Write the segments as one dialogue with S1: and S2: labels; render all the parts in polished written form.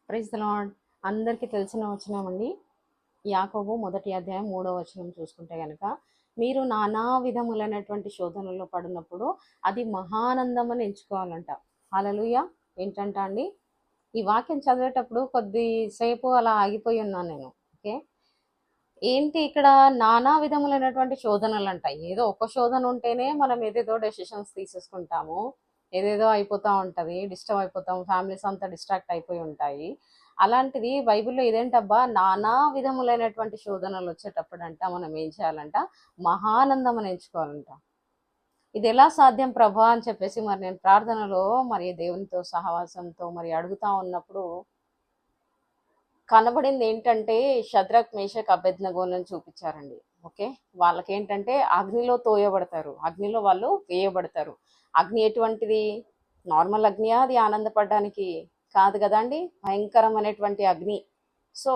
S1: Praise the lord. అందరికీ తెలిసిన వచనమండి. యాకోబు 1 అధ్యాయం 3 వచనం చూసుకుంటే గనక, మీరు నానా విధములైనటువంటి శోధనలో పడినప్పుడు అది మహానందం అని ఎంచుకోవాలంట. హల్లెలూయా. ఏంటంట అండి, ఈ వాక్యం చదివేటప్పుడు కొద్దిసేపు అలా ఆగిపోయి ఉన్నాను నేను. ఓకే, ఏంటి ఇక్కడ నానా విధములైనటువంటి శోధనలు అంట. ఏదో ఒక శోధన ఉంటేనే మనం ఏదేదో డెసిషన్స్ తీసేసుకుంటాము, ఏదేదో అయిపోతూ ఉంటుంది, డిస్టర్బ్ అయిపోతాం, ఫ్యామిలీస్ అంతా డిస్ట్రాక్ట్ అయిపోయి ఉంటాయి. అలాంటిది బైబిల్లో ఇదేంటబ్బా, నానా విధములైనటువంటి శోధనలు వచ్చేటప్పుడు అంట మనం ఏం చేయాలంట, మహానందం అని ఎంచుకోవాలంట. ఇది ఎలా సాధ్యం ప్రభా అని చెప్పేసి మరి నేను ప్రార్థనలో మరి దేవునితో సహవాసంతో మరి అడుగుతా ఉన్నప్పుడు కనబడింది ఏంటంటే, షద్రక్ మేషక్ అబేద్నెగోలను చూపించారండి. ఓకే, వాళ్ళకేంటంటే అగ్నిలో తోయబడతారు, అగ్నిలో వాళ్ళు వేయబడతారు. అగ్ని ఎటువంటిది? నార్మల్ అగ్నియా అది ఆనందపడడానికి? కాదు కదండి, భయంకరమైనటువంటి అగ్ని. సో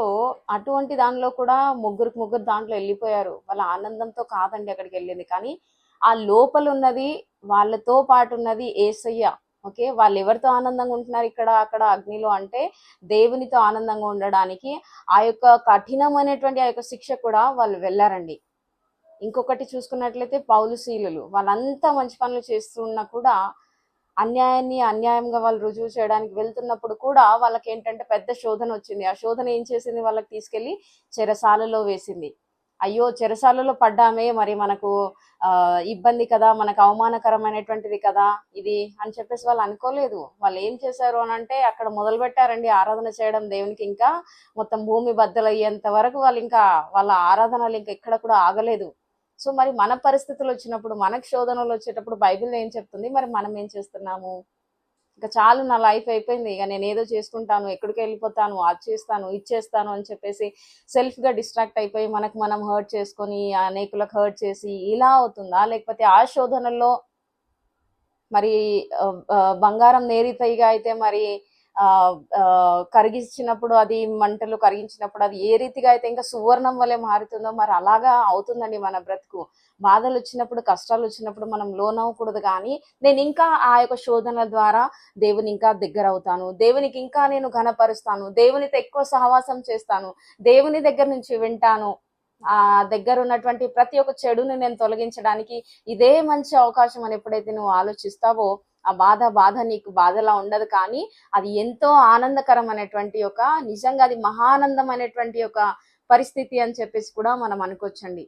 S1: అటువంటి దానిలో కూడా ముగ్గురు దాంట్లో వెళ్ళిపోయారు. వాళ్ళ ఆనందంతో కాదండి అక్కడికి వెళ్ళింది, కానీ ఆ లోపల ఉన్నది, వాళ్ళతో పాటు ఉన్నది ఏసయ్య. ఓకే, వాళ్ళు ఎవరితో ఆనందంగా ఉంటున్నారు ఇక్కడ అక్కడ అగ్నిలో అంటే, దేవునితో ఆనందంగా ఉండడానికి ఆ యొక్క కఠినమైనటువంటి ఆ యొక్క శిక్ష కూడా వాళ్ళు వెళ్ళారండి. ఇంకొకటి చూసుకున్నట్లయితే పౌలు శీలులు వాళ్ళంతా మంచి పనులు చేస్తున్నా కూడా అన్యాయాన్ని అన్యాయంగా వాళ్ళు రుజువు చేయడానికి వెళ్తున్నప్పుడు కూడా వాళ్ళకి ఏంటంటే పెద్ద శోధన వచ్చింది. ఆ శోధన ఏం చేసింది, వాళ్ళకి తీసుకెళ్లి చెరసాలలో వేసింది. అయ్యో చెరసాలలో పడ్డామే, మరి మనకు ఇబ్బంది కదా, మనకు అవమానకరమైనటువంటిది కదా ఇది అని చెప్పేసి వాళ్ళు అనుకోలేదు. వాళ్ళు ఏం చేశారు అని అంటే, అక్కడ మొదలు పెట్టారండి ఆరాధన చేయడం దేవునికి. ఇంకా మొత్తం భూమి బద్దలయ్యేంత వరకు వాళ్ళు ఇంకా వాళ్ళ ఆరాధనలు ఇంకా ఎక్కడ కూడా ఆగలేదు. సో మరి మన పరిస్థితులు వచ్చినప్పుడు, మనకు శోధనలు వచ్చేటప్పుడు బైబిల్ ఏం చెప్తుంది, మరి మనం ఏం చేస్తున్నాము? ఇంకా చాలు, నా లైఫ్ అయిపోయింది, ఇక నేను ఏదో చేసుకుంటాను, ఎక్కడికి వెళ్ళిపోతాను, అది చేస్తాను, ఇది చేస్తాను అని చెప్పేసి సెల్ఫ్గా డిస్ట్రాక్ట్ అయిపోయి మనకు మనం హర్ట్ చేసుకొని అనేకులకు హర్ట్ చేసి ఇలా అవుతుందా? లేకపోతే ఆ శోధనల్లో మరి బంగారం నేరితయిగా అయితే మరి కరిగించినప్పుడు, అది మంటలు కరిగించినప్పుడు అది ఏ రీతిగా అయితే ఇంకా సువర్ణం వలె మారుతుందో, మరి అలాగా అవుతుందండి మన బ్రతుకు. బాధలు వచ్చినప్పుడు, కష్టాలు వచ్చినప్పుడు మనం లోన్ అవ్వకూడదు, కానీ నేను ఇంకా ఆ యొక్క శోధనల ద్వారా దేవుని ఇంకా దగ్గర అవుతాను, దేవునికి ఇంకా నేను ఘనపరుస్తాను, దేవునితో ఎక్కువ సహవాసం చేస్తాను, దేవుని దగ్గర నుంచి వింటాను, ఆ దగ్గర ఉన్నటువంటి ప్రతి ఒక్క చెడుని నేను తొలగించడానికి ఇదే మంచి అవకాశం అని ఎప్పుడైతే నువ్వు ఆలోచిస్తావో, ఆ బాధ నీకు బాధలా ఉండదు, కానీ అది ఎంతో ఆనందకరమైనటువంటి ఒక, నిజంగా అది మహానందమైనటువంటి ఒక పరిస్థితి అని చెప్పేసి కూడా మనం అనుకోవచ్చండి.